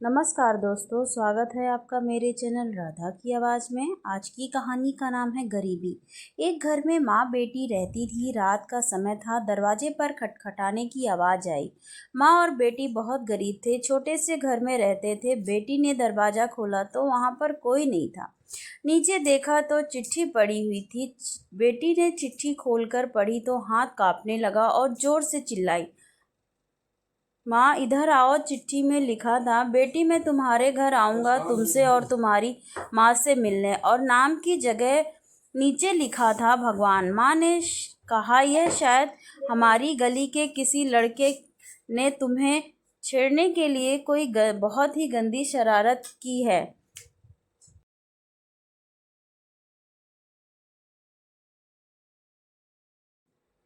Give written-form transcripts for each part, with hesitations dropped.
नमस्कार दोस्तों, स्वागत है आपका मेरे चैनल राधा की आवाज़ में। आज की कहानी का नाम है गरीबी। एक घर में माँ बेटी रहती थी। रात का समय था। दरवाजे पर खटखटाने की आवाज़ आई। माँ और बेटी बहुत गरीब थे, छोटे से घर में रहते थे। बेटी ने दरवाज़ा खोला तो वहाँ पर कोई नहीं था। नीचे देखा तो चिट्ठी पड़ी हुई थी। बेटी ने चिट्ठी खोलकर पढ़ी तो हाथ काँपने लगा और ज़ोर से चिल्लाई, माँ इधर आओ। चिट्ठी में लिखा था, बेटी मैं तुम्हारे घर आऊँगा तुमसे और तुम्हारी माँ से मिलने, और नाम की जगह नीचे लिखा था भगवान। माँ ने कहा, यह शायद हमारी गली के किसी लड़के ने तुम्हें छेड़ने के लिए कोई बहुत ही गंदी शरारत की है।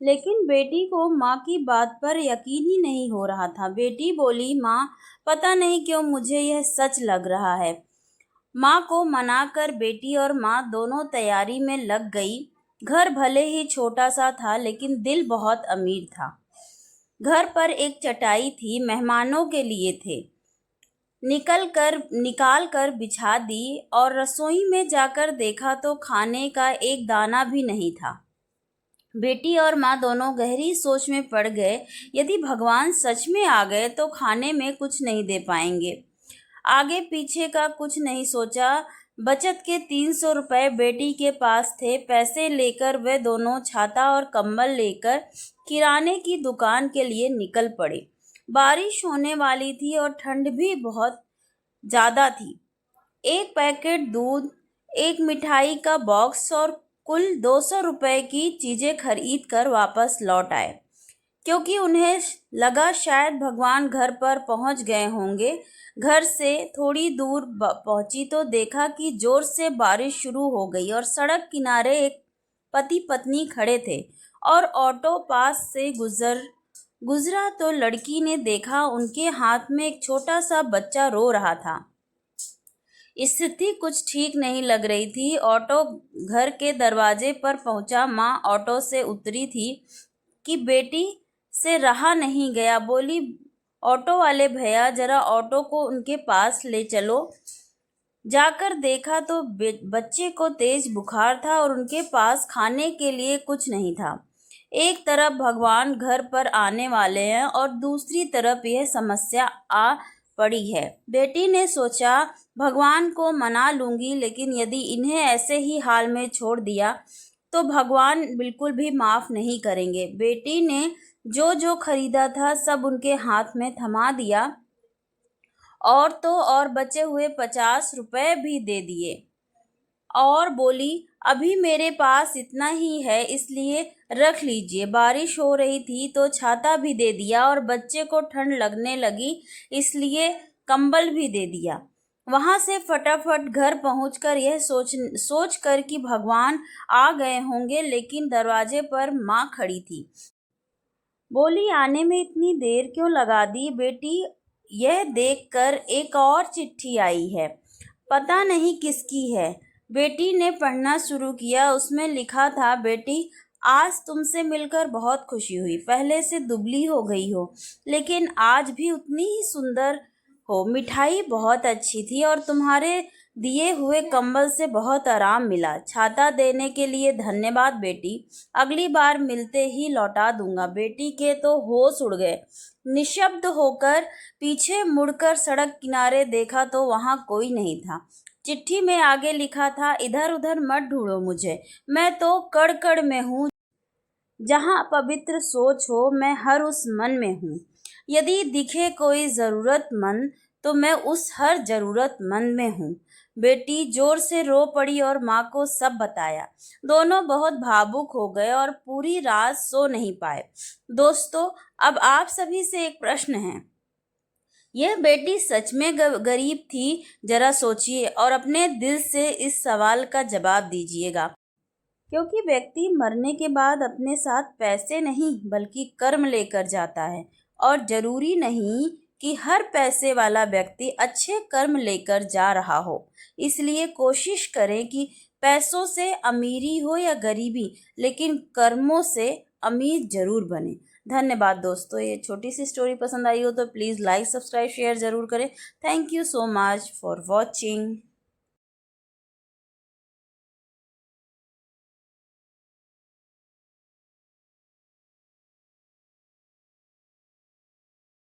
लेकिन बेटी को माँ की बात पर यकीन ही नहीं हो रहा था। बेटी बोली, माँ पता नहीं क्यों मुझे यह सच लग रहा है। माँ को मनाकर बेटी और माँ दोनों तैयारी में लग गई। घर भले ही छोटा सा था लेकिन दिल बहुत अमीर था। घर पर एक चटाई थी, मेहमानों के लिए थे। निकाल कर बिछा दी और रसोई में जाकर देखा तो खाने का एक दाना भी नहीं था। बेटी और माँ दोनों गहरी सोच में पड़ गए। यदि भगवान सच में आ गए तो खाने में कुछ नहीं दे पाएंगे। आगे पीछे का कुछ नहीं सोचा। बचत के 300 रुपए बेटी के पास थे। पैसे लेकर वे दोनों छाता और कंबल लेकर किराने की दुकान के लिए निकल पड़े। बारिश होने वाली थी और ठंड भी बहुत ज़्यादा थी। एक पैकेट दूध, एक मिठाई का बॉक्स और कुल 200 रुपए की चीज़ें खरीद कर वापस लौट आए, क्योंकि उन्हें लगा शायद भगवान घर पर पहुंच गए होंगे। घर से थोड़ी दूर पहुंची तो देखा कि जोर से बारिश शुरू हो गई और सड़क किनारे एक पति पत्नी खड़े थे और ऑटो पास से गुजरा तो लड़की ने देखा उनके हाथ में एक छोटा सा बच्चा रो रहा था। स्थिति कुछ ठीक नहीं लग रही थी। ऑटो घर के दरवाजे पर पहुंचा। माँ ऑटो से उतरी थी कि बेटी से रहा नहीं गया। बोली, ऑटो वाले भैया जरा ऑटो को उनके पास ले चलो। जाकर देखा तो बच्चे को तेज बुखार था और उनके पास खाने के लिए कुछ नहीं था। एक तरफ भगवान घर पर आने वाले हैं और दूसरी तरफ यह समस्या आ पड़ी है। बेटी ने सोचा, भगवान को मना लूंगी, लेकिन यदि इन्हें ऐसे ही हाल में छोड़ दिया तो भगवान बिल्कुल भी माफ़ नहीं करेंगे। बेटी ने जो जो खरीदा था सब उनके हाथ में थमा दिया और तो और बचे हुए 50 रुपए भी दे दिए और बोली, अभी मेरे पास इतना ही है इसलिए रख लीजिए। बारिश हो रही थी तो छाता भी दे दिया और बच्चे को ठंड लगने लगी इसलिए कंबल भी दे दिया। वहां से फटाफट घर पहुंचकर यह सोच कर कि भगवान आ गए होंगे, लेकिन दरवाजे पर माँ खड़ी थी। बोली, आने में इतनी देर क्यों लगा दी? बेटी यह देखकर एक और चिट्ठी आई है, पता नहीं किसकी है। बेटी ने पढ़ना शुरू किया। उसमें लिखा था, बेटी आज तुमसे मिलकर बहुत खुशी हुई। पहले से दुबली हो गई हो लेकिन आज भी उतनी ही सुंदर हो। मिठाई बहुत अच्छी थी और तुम्हारे दिए हुए कंबल से बहुत आराम मिला। छाता देने के लिए धन्यवाद बेटी, अगली बार मिलते ही लौटा दूंगा। बेटी के तो होश उड़ गए। निशब्द होकर पीछे मुड़कर सड़क किनारे देखा तो वहां कोई नहीं था। चिट्ठी में आगे लिखा था, इधर उधर मत ढूंढो मुझे, मैं तो कड़ में हूँ। जहाँ पवित्र सोच हो मैं हर उस मन में हूँ। यदि दिखे कोई ज़रूरतमंद तो मैं उस हर ज़रूरतमंद में हूँ। बेटी जोर से रो पड़ी और माँ को सब बताया। दोनों बहुत भावुक हो गए और पूरी रात सो नहीं पाए। दोस्तों, अब आप सभी से एक प्रश्न है, यह बेटी सच में गरीब थी? जरा सोचिए और अपने दिल से इस सवाल का जवाब दीजिएगा, क्योंकि व्यक्ति मरने के बाद अपने साथ पैसे नहीं बल्कि कर्म लेकर जाता है, और जरूरी नहीं कि हर पैसे वाला व्यक्ति अच्छे कर्म लेकर जा रहा हो। इसलिए कोशिश करें कि पैसों से अमीरी हो या गरीबी, लेकिन कर्मों से अमीर जरूर बने। धन्यवाद दोस्तों। ये छोटी सी स्टोरी पसंद आई हो तो प्लीज़ लाइक सब्सक्राइब शेयर ज़रूर करें। Thank you so much for watching.